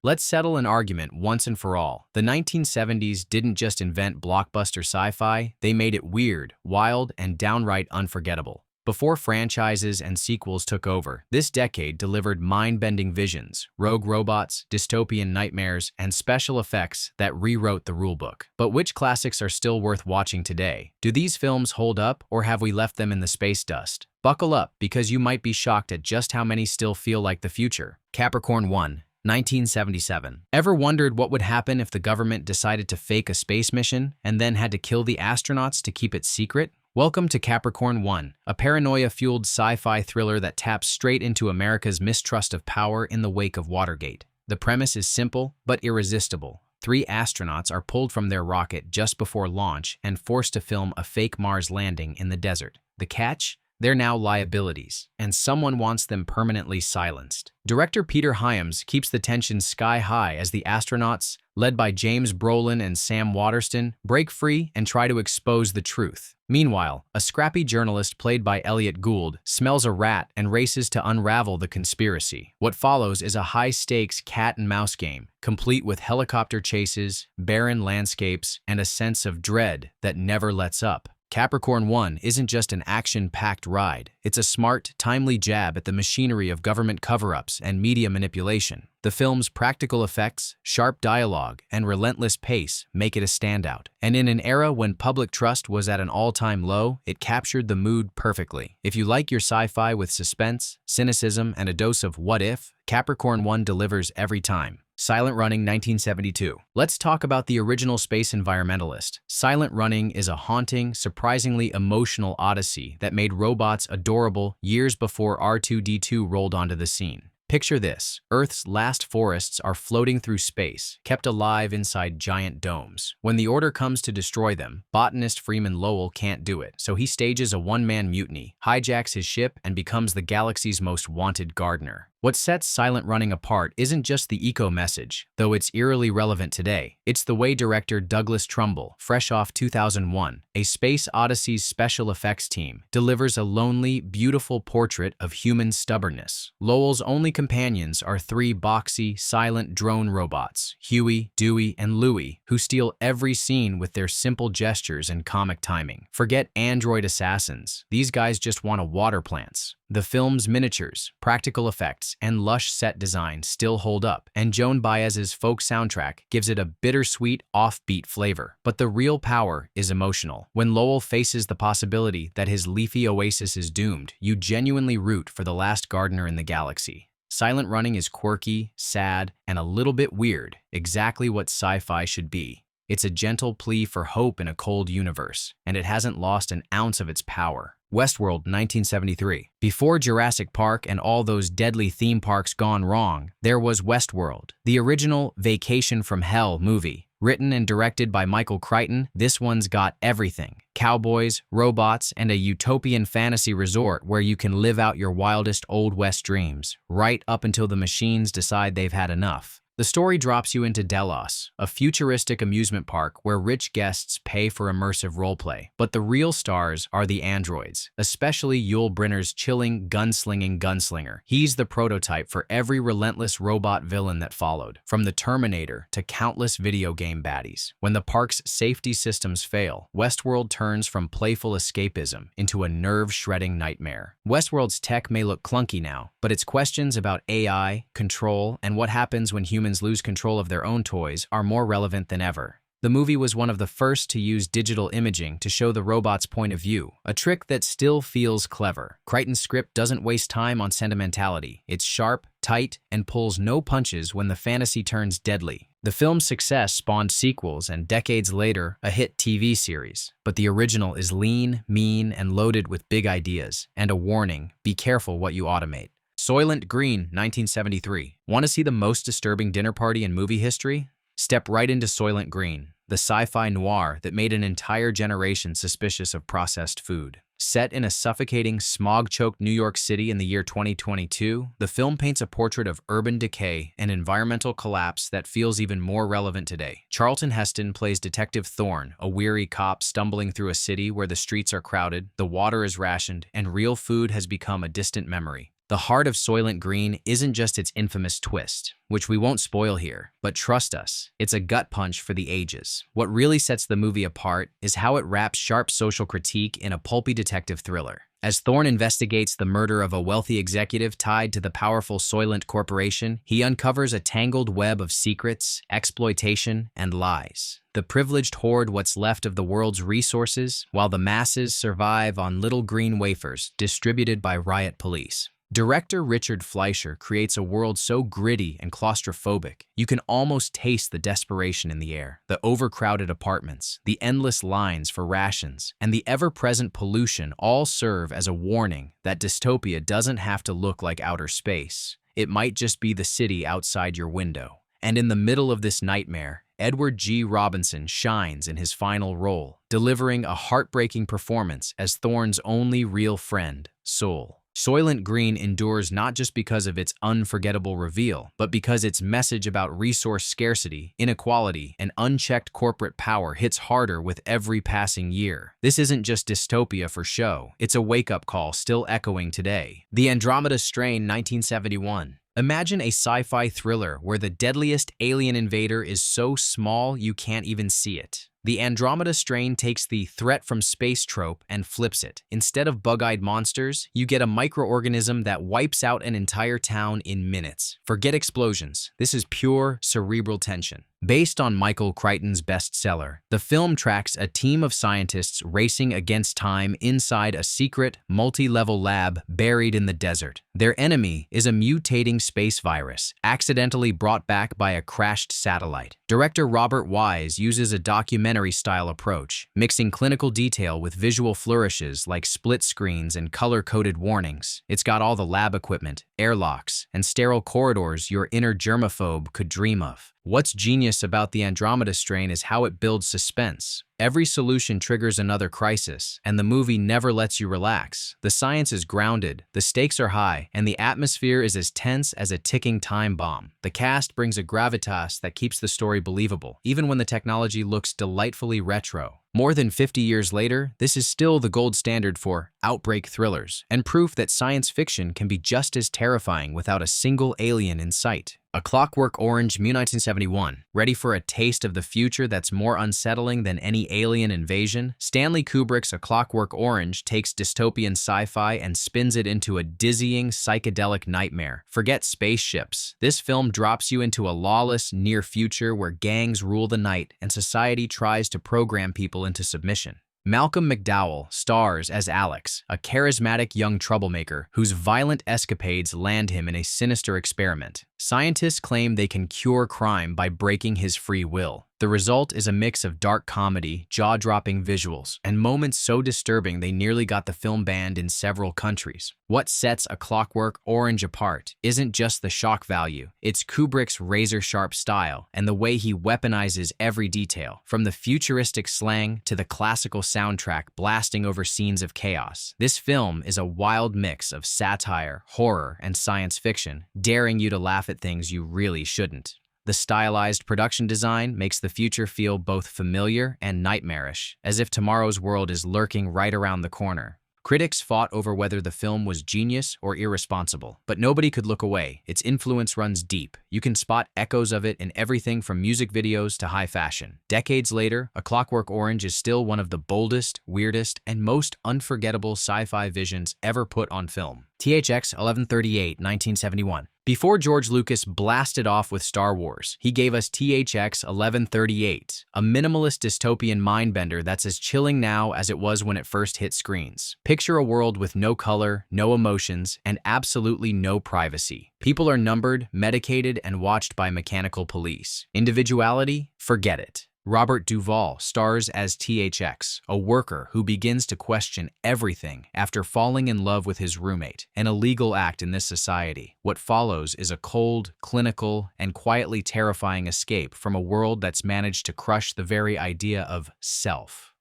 Let's settle an argument once and for all. The 1970s didn't just invent blockbuster sci-fi, they made it weird, wild, and downright unforgettable. Before franchises and sequels took over, this decade delivered mind-bending visions, rogue robots, dystopian nightmares, and special effects that rewrote the rulebook. But which classics are still worth watching today? Do these films hold up, or have we left them in the space dust? Buckle up, because you might be shocked at just how many still feel like the future. Capricorn I, 1977. Ever wondered what would happen if the government decided to fake a space mission and then had to kill the astronauts to keep it secret? Welcome to Capricorn I, a paranoia-fueled sci-fi thriller that taps straight into America's mistrust of power in the wake of Watergate. The premise is simple but irresistible. 3 astronauts are pulled from their rocket just before launch and forced to film a fake Mars landing in the desert. The catch? They're now liabilities, and someone wants them permanently silenced. Director Peter Hyams keeps the tension sky high as the astronauts, led by James Brolin and Sam Waterston, break free and try to expose the truth. Meanwhile, a scrappy journalist played by Elliot Gould smells a rat and races to unravel the conspiracy. What follows is a high-stakes cat-and-mouse game, complete with helicopter chases, barren landscapes, and a sense of dread that never lets up. Capricorn I isn't just an action-packed ride. It's a smart, timely jab at the machinery of government cover-ups and media manipulation. The film's practical effects, sharp dialogue, and relentless pace make it a standout. And in an era when public trust was at an all-time low, it captured the mood perfectly. If you like your sci-fi with suspense, cynicism, and a dose of what-if, Capricorn I delivers every time. Soilent Running, 1972. Let's talk about the original space environmentalist. Soilent Running is a haunting, surprisingly emotional odyssey that made robots adorable years before R2-D2 rolled onto the scene. Picture this: Earth's last forests are floating through space, kept alive inside giant domes. When the order comes to destroy them, botanist Freeman Lowell can't do it, so he stages a one-man mutiny, hijacks his ship, and becomes the galaxy's most wanted gardener. What sets Soilent Running apart isn't just the eco-message, though it's eerily relevant today. It's the way director Douglas Trumbull, fresh off 2001, A Space Odyssey's special effects team, delivers a lonely, beautiful portrait of human stubbornness. Lowell's only companions are 3 boxy, silent drone robots, Huey, Dewey, and Louie, who steal every scene with their simple gestures and comic timing. Forget android assassins. These guys just want to water plants. The film's miniatures, practical effects, and lush set design still hold up, and Joan Baez's folk soundtrack gives it a bittersweet, offbeat flavor. But the real power is emotional. When Lowell faces the possibility that his leafy oasis is doomed, you genuinely root for the last gardener in the galaxy. Soilent Running is quirky, sad, and a little bit weird, exactly what sci-fi should be. It's a gentle plea for hope in a cold universe, and it hasn't lost an ounce of its power. Westworld, 1973. Before Jurassic Park and all those deadly theme parks gone wrong, there was Westworld, the original Vacation from Hell movie. Written and directed by Michael Crichton, this one's got everything: cowboys, robots, and a utopian fantasy resort where you can live out your wildest Old West dreams, right up until the machines decide they've had enough. The story drops you into Delos, a futuristic amusement park where rich guests pay for immersive roleplay. But the real stars are the androids, especially Yul Brynner's chilling, gunslinging gunslinger. He's the prototype for every relentless robot villain that followed, from the Terminator to countless video game baddies. When the park's safety systems fail, Westworld turns from playful escapism into a nerve-shredding nightmare. Westworld's tech may look clunky now, but its questions about AI, control, and what happens when humans lose control of their own toys are more relevant than ever. The movie was one of the first to use digital imaging to show the robot's point of view, a trick that still feels clever. Crichton's script doesn't waste time on sentimentality. It's sharp, tight, and pulls no punches when the fantasy turns deadly. The film's success spawned sequels and, decades later, a hit TV series. But the original is lean, mean, and loaded with big ideas. And a warning: be careful what you automate. Soilent Green, 1973. Want to see the most disturbing dinner party in movie history? Step right into Soilent Green, the sci-fi noir that made an entire generation suspicious of processed food. Set in a suffocating, smog-choked New York City in the year 2022, the film paints a portrait of urban decay and environmental collapse that feels even more relevant today. Charlton Heston plays Detective Thorne, a weary cop stumbling through a city where the streets are crowded, the water is rationed, and real food has become a distant memory. The heart of Soilent Green isn't just its infamous twist, which we won't spoil here, but trust us, it's a gut punch for the ages. What really sets the movie apart is how it wraps sharp social critique in a pulpy detective thriller. As Thorne investigates the murder of a wealthy executive tied to the powerful Soilent Corporation, he uncovers a tangled web of secrets, exploitation, and lies. The privileged hoard what's left of the world's resources, while the masses survive on little green wafers distributed by riot police. Director Richard Fleischer creates a world so gritty and claustrophobic, you can almost taste the desperation in the air. The overcrowded apartments, the endless lines for rations, and the ever-present pollution all serve as a warning that dystopia doesn't have to look like outer space. It might just be the city outside your window. And in the middle of this nightmare, Edward G. Robinson shines in his final role, delivering a heartbreaking performance as Thorne's only real friend, Soul. Soilent Green endures not just because of its unforgettable reveal, but because its message about resource scarcity, inequality, and unchecked corporate power hits harder with every passing year. This isn't just dystopia for show, it's a wake-up call still echoing today. The Andromeda Strain, 1971. Imagine a sci-fi thriller where the deadliest alien invader is so small you can't even see it. The Andromeda Strain takes the threat from space trope and flips it. Instead of bug-eyed monsters, you get a microorganism that wipes out an entire town in minutes. Forget explosions. This is pure cerebral tension. Based on Michael Crichton's bestseller, the film tracks a team of scientists racing against time inside a secret, multi-level lab buried in the desert. Their enemy is a mutating space virus, accidentally brought back by a crashed satellite. Director Robert Wise uses a documentary-style approach, mixing clinical detail with visual flourishes like split screens and color-coded warnings. It's got all the lab equipment, airlocks, and sterile corridors your inner germaphobe could dream of. What's genius about the Andromeda Strain is how it builds suspense. Every solution triggers another crisis, and the movie never lets you relax. The science is grounded, the stakes are high, and the atmosphere is as tense as a ticking time bomb. The cast brings a gravitas that keeps the story believable, even when the technology looks delightfully retro. More than 50 years later, this is still the gold standard for outbreak thrillers, and proof that science fiction can be just as terrifying without a single alien in sight. A Clockwork Orange, 1971. Ready for a taste of the future that's more unsettling than any alien invasion? Stanley Kubrick's A Clockwork Orange takes dystopian sci-fi and spins it into a dizzying, psychedelic nightmare. Forget spaceships. This film drops you into a lawless, near future where gangs rule the night and society tries to program people into submission. Malcolm McDowell stars as Alex, a charismatic young troublemaker whose violent escapades land him in a sinister experiment. Scientists claim they can cure crime by breaking his free will. The result is a mix of dark comedy, jaw-dropping visuals, and moments so disturbing they nearly got the film banned in several countries. What sets A Clockwork Orange apart isn't just the shock value, it's Kubrick's razor-sharp style and the way he weaponizes every detail, from the futuristic slang to the classical soundtrack blasting over scenes of chaos. This film is a wild mix of satire, horror, and science fiction, daring you to laugh at things you really shouldn't. The stylized production design makes the future feel both familiar and nightmarish, as if tomorrow's world is lurking right around the corner. Critics fought over whether the film was genius or irresponsible, but nobody could look away. Its influence runs deep. You can spot echoes of it in everything from music videos to high fashion. Decades later, A Clockwork Orange is still one of the boldest, weirdest, and most unforgettable sci-fi visions ever put on film. THX 1138, 1971. Before George Lucas blasted off with Star Wars, he gave us THX 1138, a minimalist dystopian mindbender that's as chilling now as it was when it first hit screens. Picture a world with no color, no emotions, and absolutely no privacy. People are numbered, medicated, and watched by mechanical police. Individuality? Forget it. Robert Duvall stars as THX, a worker who begins to question everything after falling in love with his roommate, an illegal act in this society. What follows is a cold, clinical, and quietly terrifying escape from a world that's managed to crush the very idea of self.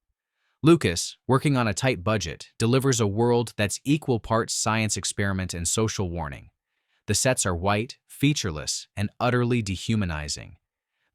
Lucas, working on a tight budget, delivers a world that's equal parts science experiment and social warning. The sets are white, featureless, and utterly dehumanizing.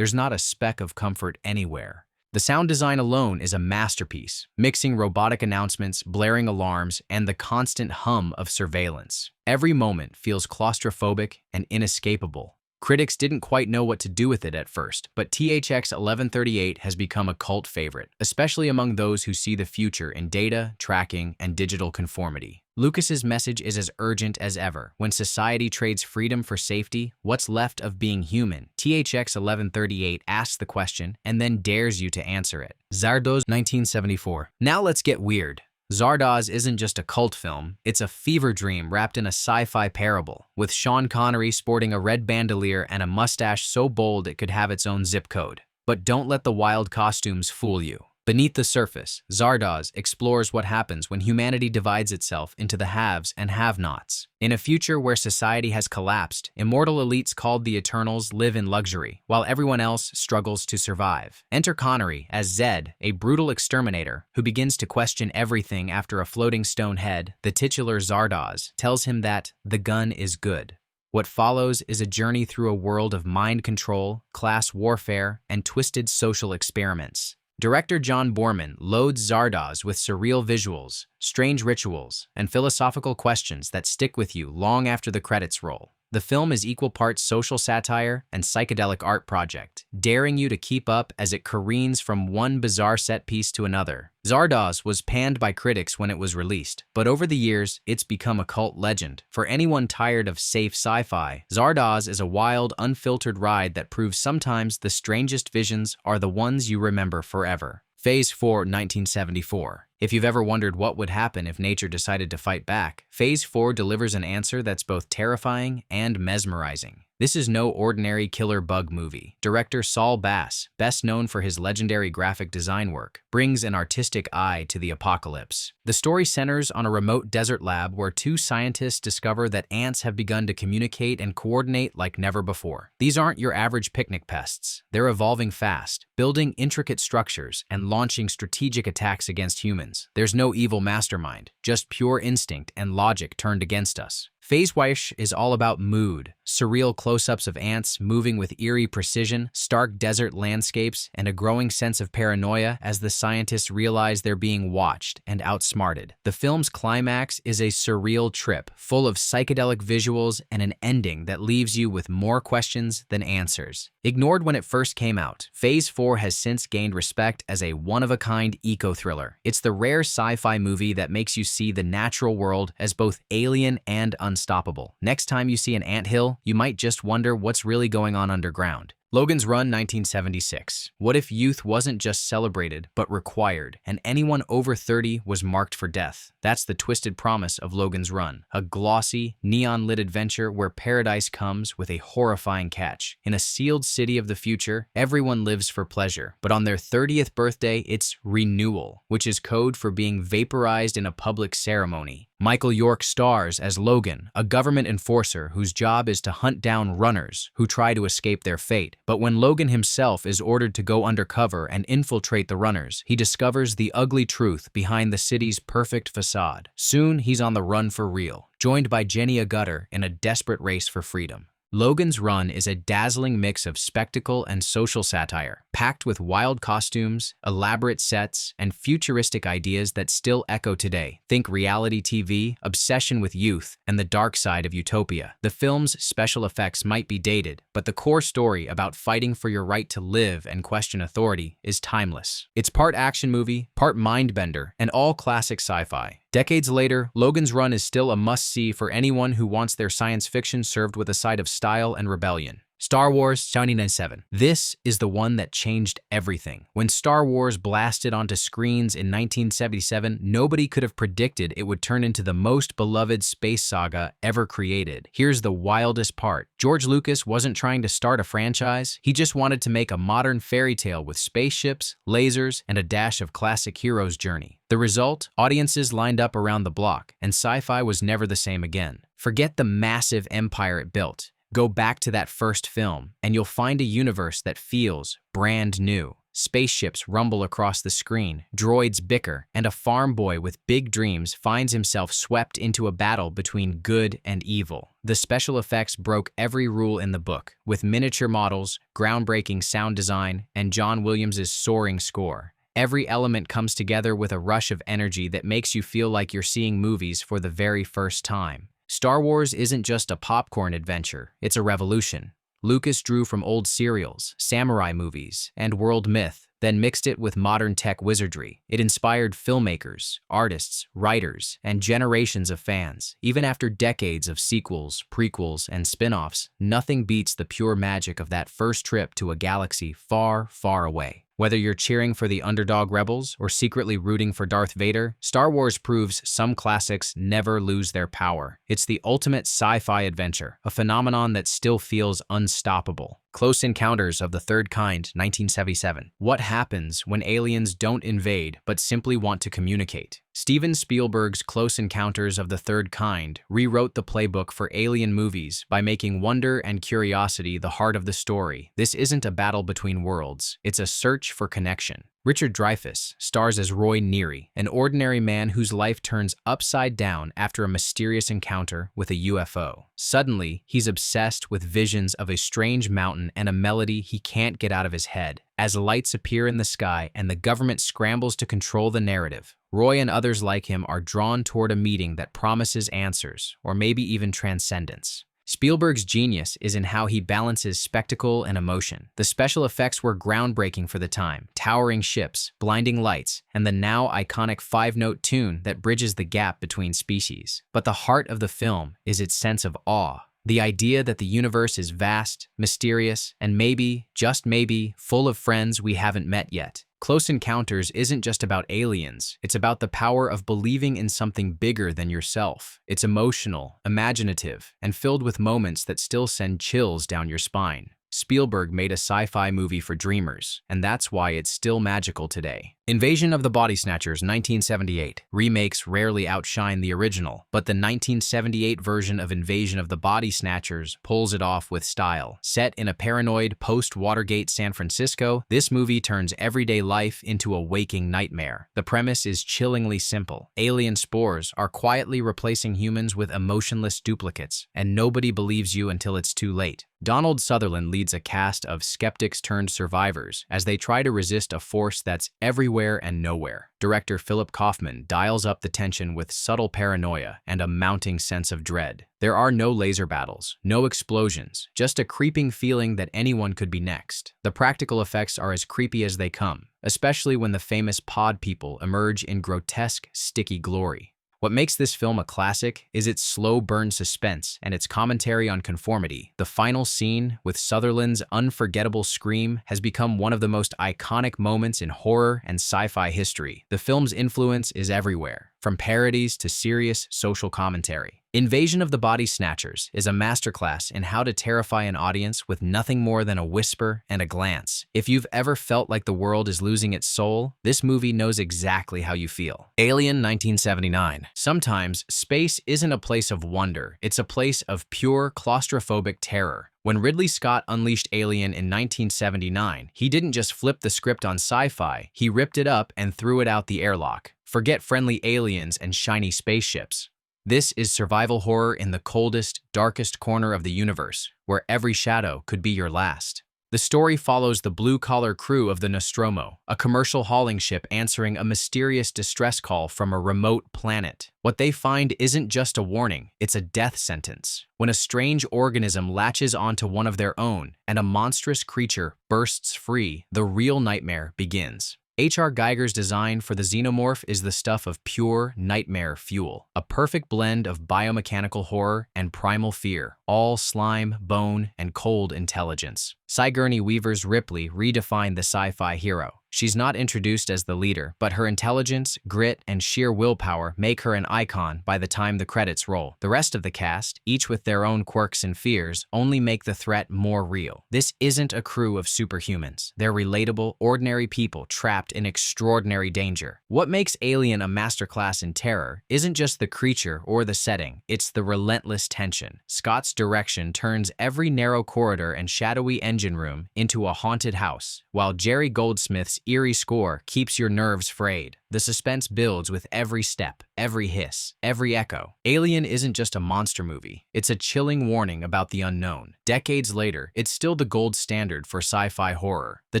There's not a speck of comfort anywhere. The sound design alone is a masterpiece, mixing robotic announcements, blaring alarms, and the constant hum of surveillance. Every moment feels claustrophobic and inescapable. Critics didn't quite know what to do with it at first, but THX 1138 has become a cult favorite, especially among those who see the future in data, tracking, and digital conformity. Lucas's message is as urgent as ever. When society trades freedom for safety, what's left of being human? THX 1138 asks the question and then dares you to answer it. Zardas, 1974. Now let's get weird. Zardas isn't just a cult film, it's a fever dream wrapped in a sci-fi parable, with Sean Connery sporting a red bandolier and a mustache so bold it could have its own zip code. But don't let the wild costumes fool you. Beneath the surface, Zardas explores what happens when humanity divides itself into the haves and have-nots. In a future where society has collapsed, immortal elites called the Eternals live in luxury, while everyone else struggles to survive. Enter Connery as Zed, a brutal exterminator who begins to question everything after a floating stone head. The titular Zardas tells him that the gun is good. What follows is a journey through a world of mind control, class warfare, and twisted social experiments. Director John Boorman loads Zardas with surreal visuals, strange rituals, and philosophical questions that stick with you long after the credits roll. The film is equal parts social satire and psychedelic art project, daring you to keep up as it careens from one bizarre set piece to another. Zardas was panned by critics when it was released, but over the years, it's become a cult legend. For anyone tired of safe sci-fi, Zardas is a wild, unfiltered ride that proves sometimes the strangest visions are the ones you remember forever. Phase 4, 1974. If you've ever wondered what would happen if nature decided to fight back, Phase 4 delivers an answer that's both terrifying and mesmerizing. This is no ordinary killer bug movie. Director Saul Bass, best known for his legendary graphic design work, brings an artistic eye to the apocalypse. The story centers on a remote desert lab where two scientists discover that ants have begun to communicate and coordinate like never before. These aren't your average picnic pests. They're evolving fast, building intricate structures and launching strategic attacks against humans. There's no evil mastermind, just pure instinct and logic turned against us. Phase 1 is all about mood, surreal close-ups of ants moving with eerie precision, stark desert landscapes, and a growing sense of paranoia as the scientists realize they're being watched and outsmarted. The film's climax is a surreal trip, full of psychedelic visuals and an ending that leaves you with more questions than answers. Ignored when it first came out, Phase 4 has since gained respect as a one-of-a-kind eco-thriller. It's the rare sci-fi movie that makes you see the natural world as both alien and unstoppable. Next time you see an anthill, you might just wonder what's really going on underground. Logans Run, 1976. What if youth wasn't just celebrated, but required, and anyone over 30 was marked for death? That's the twisted promise of Logans Run, a glossy, neon-lit adventure where paradise comes with a horrifying catch. In a sealed city of the future, everyone lives for pleasure, but on their 30th birthday, it's renewal, which is code for being vaporized in a public ceremony. Michael York stars as Logan, a government enforcer whose job is to hunt down runners who try to escape their fate. But when Logan himself is ordered to go undercover and infiltrate the runners, he discovers the ugly truth behind the city's perfect facade. Soon, he's on the run for real, joined by Jenny Agutter in a desperate race for freedom. Logan's Run is a dazzling mix of spectacle and social satire, packed with wild costumes, elaborate sets, and futuristic ideas that still echo today. Think reality TV, obsession with youth, and the dark side of utopia. The film's special effects might be dated, but the core story about fighting for your right to live and question authority is timeless. It's part action movie, part mind-bender, and all classic sci-fi. Decades later, Logan's Run is still a must-see for anyone who wants their science fiction served with a side of style and rebellion. Star Wars 1997. This is the one that changed everything. When Star Wars blasted onto screens in 1977, nobody could have predicted it would turn into the most beloved space saga ever created. Here's the wildest part. George Lucas wasn't trying to start a franchise. He just wanted to make a modern fairy tale with spaceships, lasers, and a dash of classic hero's journey. The result? Audiences lined up around the block, and sci-fi was never the same again. Forget the massive empire it built. Go back to that first film, and you'll find a universe that feels brand new. Spaceships rumble across the screen, droids bicker, and a farm boy with big dreams finds himself swept into a battle between good and evil. The special effects broke every rule in the book, with miniature models, groundbreaking sound design, and John Williams' soaring score. Every element comes together with a rush of energy that makes you feel like you're seeing movies for the very first time. Star Wars isn't just a popcorn adventure, it's a revolution. Lucas drew from old serials, samurai movies, and world myth, then mixed it with modern tech wizardry. It inspired filmmakers, artists, writers, and generations of fans. Even after decades of sequels, prequels, and spin-offs, nothing beats the pure magic of that first trip to a galaxy far, far away. Whether you're cheering for the underdog rebels or secretly rooting for Darth Vader, Star Wars proves some classics never lose their power. It's the ultimate sci-fi adventure, a phenomenon that still feels unstoppable. Close Encounters of the Third Kind, 1977. What happens when aliens don't invade but simply want to communicate? Steven Spielberg's Close Encounters of the Third Kind rewrote the playbook for alien movies by making wonder and curiosity the heart of the story. This isn't a battle between worlds, it's a search for connection. Richard Dreyfuss stars as Roy Neary, an ordinary man whose life turns upside down after a mysterious encounter with a UFO. Suddenly, he's obsessed with visions of a strange mountain and a melody he can't get out of his head. As lights appear in the sky and the government scrambles to control the narrative, Roy and others like him are drawn toward a meeting that promises answers, or maybe even transcendence. Spielberg's genius is in how he balances spectacle and emotion. The special effects were groundbreaking for the time: towering ships, blinding lights, and the now iconic five-note tune that bridges the gap between species. But the heart of the film is its sense of awe. The idea that the universe is vast, mysterious, and maybe, just maybe, full of friends we haven't met yet. Close Encounters isn't just about aliens, it's about the power of believing in something bigger than yourself. It's emotional, imaginative, and filled with moments that still send chills down your spine. Spielberg made a sci-fi movie for dreamers, and that's why it's still magical today. Invasion of the Body Snatchers, 1978. Remakes rarely outshine the original, but the 1978 version of Invasion of the Body Snatchers pulls it off with style. Set in a paranoid, post-Watergate San Francisco, this movie turns everyday life into a waking nightmare. The premise is chillingly simple. Alien spores are quietly replacing humans with emotionless duplicates, and nobody believes you until it's too late. Donald Sutherland leads a cast of skeptics turned survivors as they try to resist a force that's everywhere and nowhere. Director Philip Kaufman dials up the tension with subtle paranoia and a mounting sense of dread. There are no laser battles, no explosions, just a creeping feeling that anyone could be next. The practical effects are as creepy as they come, especially when the famous pod people emerge in grotesque, sticky glory. What makes this film a classic is its slow burn suspense and its commentary on conformity. The final scene, with Sutherland's unforgettable scream, has become one of the most iconic moments in horror and sci-fi history. The film's influence is everywhere, from parodies to serious social commentary. Invasion of the Body Snatchers is a masterclass in how to terrify an audience with nothing more than a whisper and a glance. If you've ever felt like the world is losing its soul, this movie knows exactly how you feel. Alien, 1979. Sometimes, space isn't a place of wonder, it's a place of pure claustrophobic terror. When Ridley Scott unleashed Alien in 1979, he didn't just flip the script on sci-fi, he ripped it up and threw it out the airlock. Forget friendly aliens and shiny spaceships. This is survival horror in the coldest, darkest corner of the universe, where every shadow could be your last. The story follows the blue-collar crew of the Nostromo, a commercial hauling ship answering a mysterious distress call from a remote planet. What they find isn't just a warning, it's a death sentence. When a strange organism latches onto one of their own and a monstrous creature bursts free, the real nightmare begins. H.R. Giger's design for the xenomorph is the stuff of pure nightmare fuel, a perfect blend of biomechanical horror and primal fear, all slime, bone, and cold intelligence. Sigourney Weaver's Ripley redefined the sci-fi hero. She's not introduced as the leader, but her intelligence, grit, and sheer willpower make her an icon by the time the credits roll. The rest of the cast, each with their own quirks and fears, only make the threat more real. This isn't a crew of superhumans. They're relatable, ordinary people trapped in extraordinary danger. What makes Alien a masterclass in terror isn't just the creature or the setting, it's the relentless tension. Scott's direction turns every narrow corridor and shadowy engine room into a haunted house, while Jerry Goldsmith's eerie score keeps your nerves frayed. The suspense builds with every step, every hiss, every echo. Alien isn't just a monster movie. It's a chilling warning about the unknown. Decades later, it's still the gold standard for sci-fi horror. The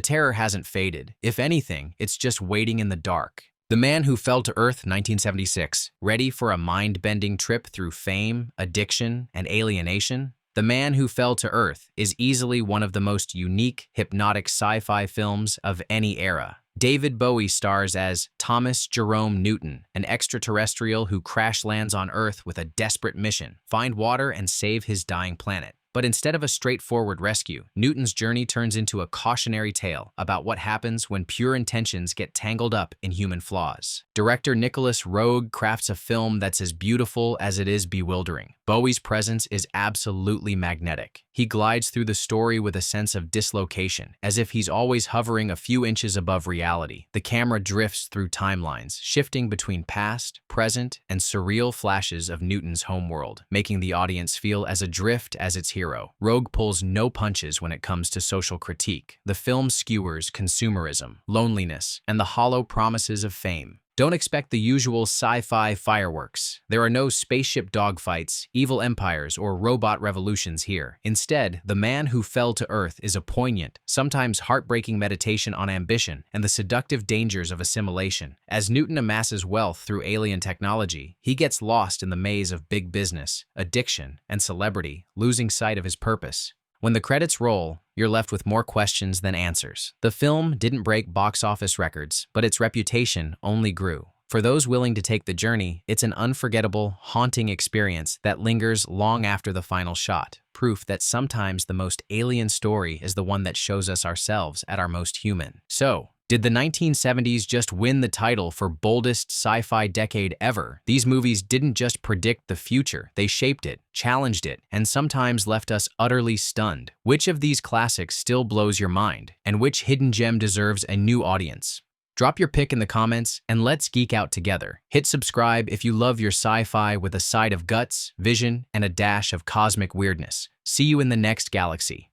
terror hasn't faded. If anything, it's just waiting in the dark. The Man Who Fell to Earth, 1976. Ready for a mind-bending trip through fame, addiction, and alienation? The Man Who Fell to Earth is easily one of the most unique, hypnotic sci-fi films of any era. David Bowie stars as Thomas Jerome Newton, an extraterrestrial who crash lands on Earth with a desperate mission: find water and save his dying planet. But instead of a straightforward rescue, Newton's journey turns into a cautionary tale about what happens when pure intentions get tangled up in human flaws. Director Nicholas Roeg crafts a film that's as beautiful as it is bewildering. Bowie's presence is absolutely magnetic. He glides through the story with a sense of dislocation, as if he's always hovering a few inches above reality. The camera drifts through timelines, shifting between past, present, and surreal flashes of Newton's homeworld, making the audience feel as adrift as its hero. Roeg pulls no punches when it comes to social critique. The film skewers consumerism, loneliness, and the hollow promises of fame. Don't expect the usual sci-fi fireworks. There are no spaceship dogfights, evil empires, or robot revolutions here. Instead, The Man Who Fell to Earth is a poignant, sometimes heartbreaking meditation on ambition and the seductive dangers of assimilation. As Newton amasses wealth through alien technology, he gets lost in the maze of big business, addiction, and celebrity, losing sight of his purpose. When the credits roll, you're left with more questions than answers. The film didn't break box office records, but its reputation only grew. For those willing to take the journey, it's an unforgettable, haunting experience that lingers long after the final shot, proof that sometimes the most alien story is the one that shows us ourselves at our most human. So, did the 1970s just win the title for boldest sci-fi decade ever? These movies didn't just predict the future, they shaped it, challenged it, and sometimes left us utterly stunned. Which of these classics still blows your mind? And which hidden gem deserves a new audience? Drop your pick in the comments and let's geek out together. Hit subscribe if you love your sci-fi with a side of guts, vision, and a dash of cosmic weirdness. See you in the next galaxy.